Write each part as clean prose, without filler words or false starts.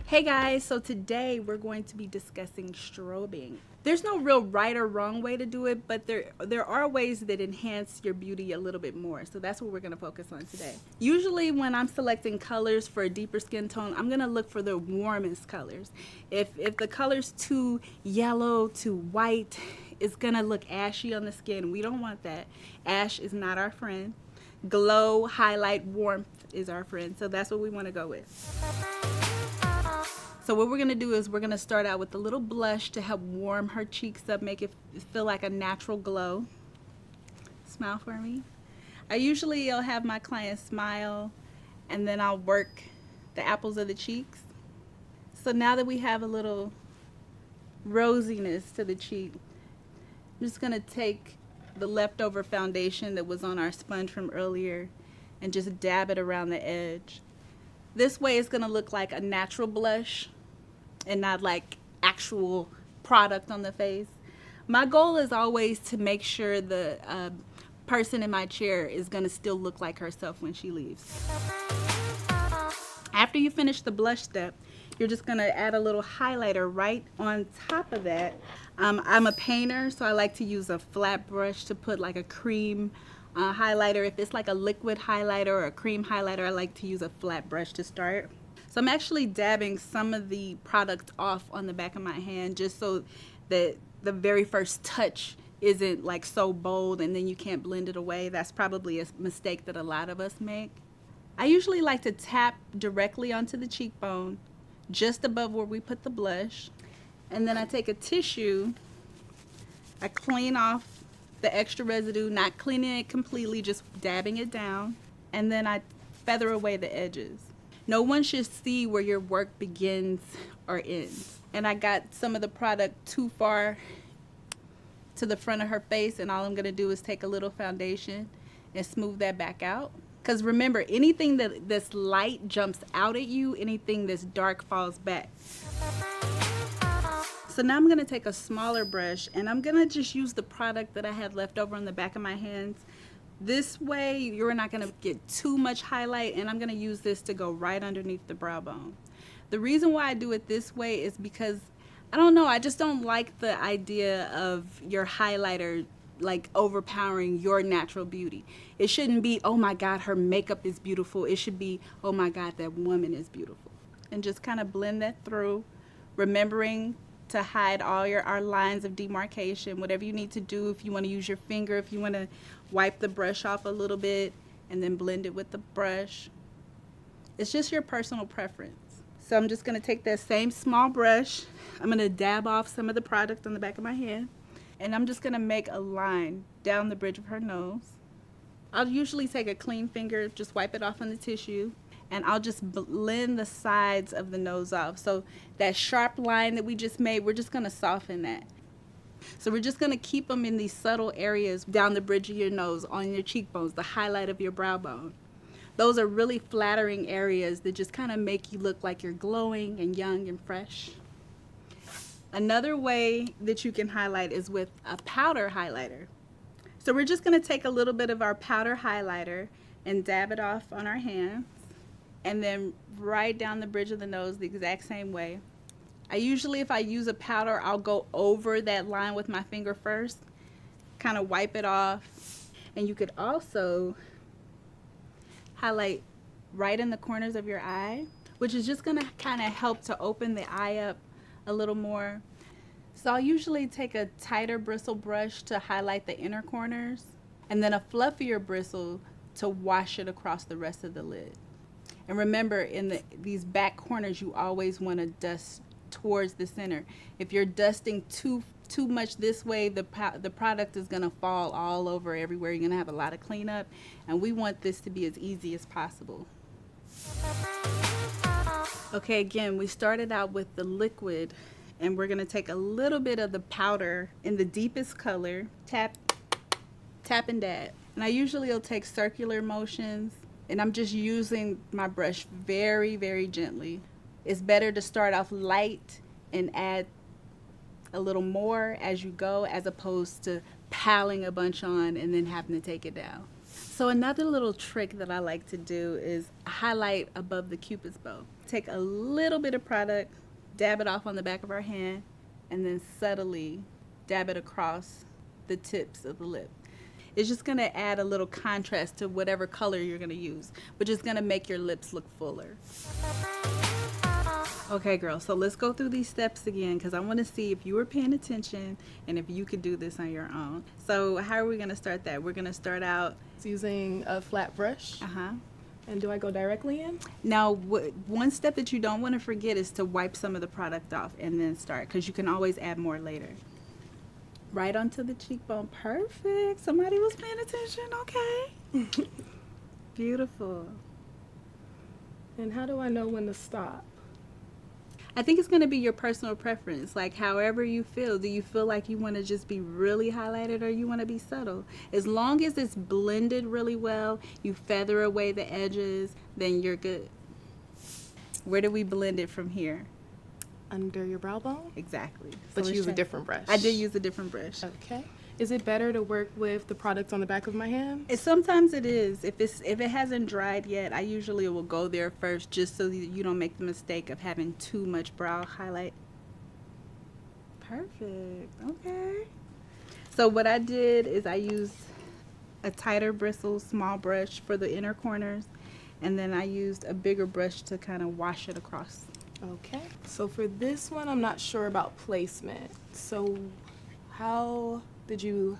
Hey guys, so today we're going to be discussing strobing. There's no real right or wrong way to do it, but there are ways that enhance your beauty a little bit more. So that's what we're going to focus on today. Usually when I'm selecting colors for a deeper skin tone, I'm going to look for the warmest colors. If the color's too yellow, too white, it's going to look ashy on the skin. We don't want that. Ash is not our friend. Glow, highlight, warmth is our friend. So that's what we want to go with. So what we're going to do is we're going to start out with a little blush to help warm her cheeks up, make it feel like a natural glow. Smile for me. I usually will have my clients smile and then I'll work the apples of the cheeks. So now that we have a little rosiness to the cheek, I'm just going to take the leftover foundation that was on our sponge from earlier and just dab it around the edge. This way it's going to look like a natural blush and not like actual product on the face. My goal is always to make sure the person in my chair is going to still look like herself when she leaves. After you finish the blush step, you're just going to add a little highlighter right on top of that. I'm a painter, so I like to use a flat brush to put like a cream highlighter. If it's like a liquid highlighter or a cream highlighter, I like to use a flat brush to start. So I'm actually dabbing some of the product off on the back of my hand just so that the very first touch isn't like so bold and then you can't blend it away. That's probably a mistake that a lot of us make. I usually like to tap directly onto the cheekbone just above where we put the blush, and then I take a tissue, I clean off the extra residue, not cleaning it completely, just dabbing it down, and then I feather away the edges. No one should see where your work begins or ends. And I got some of the product too far to the front of her face, and all I'm gonna do is take a little foundation and smooth that back out. Because remember, anything that's light jumps out at you, anything that's dark falls back. So now I'm gonna take a smaller brush and I'm gonna just use the product that I had left over on the back of my hands. This way you're not gonna get too much highlight, and I'm gonna use this to go right underneath the brow bone. The reason why I do it this way is because, I don't know, I just don't like the idea of your highlighter like overpowering your natural beauty. It shouldn't be, oh my God, her makeup is beautiful. It should be, oh my God, that woman is beautiful. And just kind of blend that through, remembering to hide all our lines of demarcation. Whatever you need to do, if you want to use your finger, if you want to wipe the brush off a little bit and then blend it with the brush. It's just your personal preference. So I'm just going to take that same small brush. I'm going to dab off some of the product on the back of my hand, and I'm just going to make a line down the bridge of her nose. I'll usually take a clean finger, just wipe it off on the tissue, and I'll just blend the sides of the nose off. So that sharp line that we just made, we're just going to soften that. So we're just going to keep them in these subtle areas down the bridge of your nose, on your cheekbones, the highlight of your brow bone. Those are really flattering areas that just kind of make you look like you're glowing and young and fresh. Another way that you can highlight is with a powder highlighter. So we're just going to take a little bit of our powder highlighter and dab it off on our hands, and then right down the bridge of the nose the exact same way. I usually, if I use a powder, I'll go over that line with my finger first, kind of wipe it off. And you could also highlight right in the corners of your eye, which is just going to kind of help to open the eye up a little more. So I'll usually take a tighter bristle brush to highlight the inner corners, and then a fluffier bristle to wash it across the rest of the lid. And remember, in these back corners, you always want to dust towards the center. If you're dusting too much this way, the product is going to fall all over everywhere. You're going to have a lot of cleanup, and we want this to be as easy as possible. Okay, again, we started out with the liquid, and we're going to take a little bit of the powder in the deepest color, tap, tap and dab. And I usually will take circular motions, and I'm just using my brush very, very gently. It's better to start off light and add a little more as you go, as opposed to piling a bunch on and then having to take it down. So another little trick that I like to do is highlight above the Cupid's bow. Take a little bit of product, dab it off on the back of our hand, and then subtly dab it across the tips of the lip. It's just gonna add a little contrast to whatever color you're gonna use, which is gonna make your lips look fuller. Okay, girl, so let's go through these steps again because I want to see if you were paying attention and if you could do this on your own. So how are we going to start that? We're going to start out using a flat brush. And do I go directly in? Now, one step that you don't want to forget is to wipe some of the product off and then start, because you can always add more later. Right onto the cheekbone. Perfect. Somebody was paying attention. Okay. Beautiful. And how do I know when to stop? I think it's going to be your personal preference, like however you feel. Do you feel like you want to just be really highlighted or you want to be subtle? As long as it's blended really well, you feather away the edges, then you're good. Where do we blend it from here? Under your brow bone? Exactly. But you use a different brush. I did use a different brush. Okay. Is it better to work with the product on the back of my hand? Sometimes it is. If it hasn't dried yet, I usually will go there first just so that you don't make the mistake of having too much brow highlight. Perfect. Okay. So what I did is I used a tighter bristle small brush for the inner corners, and then I used a bigger brush to kind of wash it across. Okay. So for this one, I'm not sure about placement. So how did you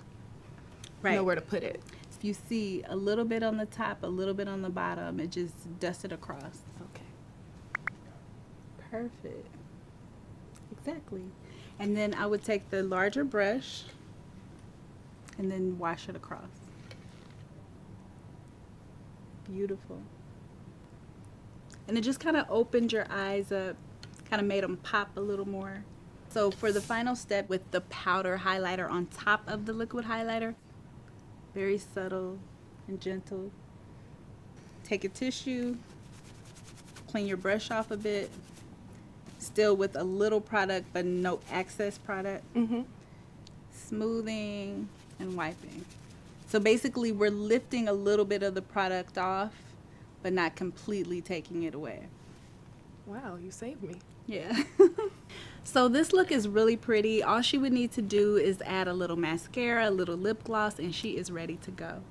know where to put it? If you see a little bit on the top, a little bit on the bottom, it just dust it across. Okay. Perfect. Exactly. And then I would take the larger brush and then wash it across. Beautiful. And it just kind of opened your eyes up, kind of made them pop a little more. So for the final step with the powder highlighter on top of the liquid highlighter, very subtle and gentle. Take a tissue, clean your brush off a bit, still with a little product but no excess product. Smoothing and wiping. So basically we're lifting a little bit of the product off but not completely taking it away. Wow, you saved me. Yeah. So this look is really pretty. All she would need to do is add a little mascara, a little lip gloss, and she is ready to go.